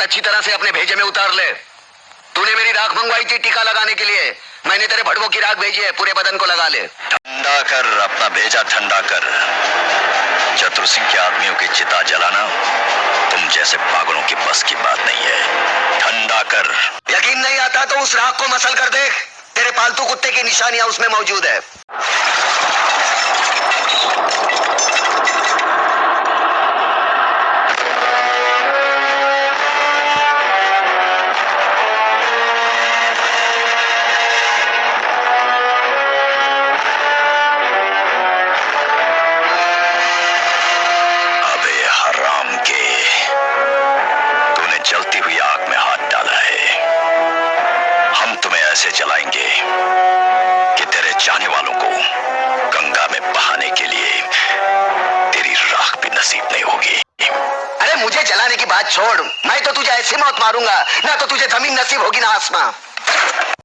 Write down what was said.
अच्छी तरह से अपने भेजे में उतार ले। तूने मेरी राख मंगवाई थी टीका लगाने के लिए, मैंने तेरे भड़वों की राख भेजी है, पूरे बदन को लगा ले। ठंडा कर अपना भेजा, ठंडा कर। चतुर सिंह के आदमियों की चिता जलाना तुम जैसे पागलों की बस की बात नहीं है। ठंडा कर। यकीन नहीं आता तो उस राख को मसल कर देख, तेरे पालतू कुत्ते की निशानियां उसमें मौजूद है। जलती हुई आग में हाथ डाला है। हम तुम्हें ऐसे जलाएंगे कि तेरे चाहने वालों को गंगा में बहाने के लिए तेरी राख भी नसीब नहीं होगी। अरे मुझे जलाने की बात छोड़, मैं तो तुझे ऐसी मौत मारूंगा, ना तो तुझे जमीन नसीब होगी ना आसमां।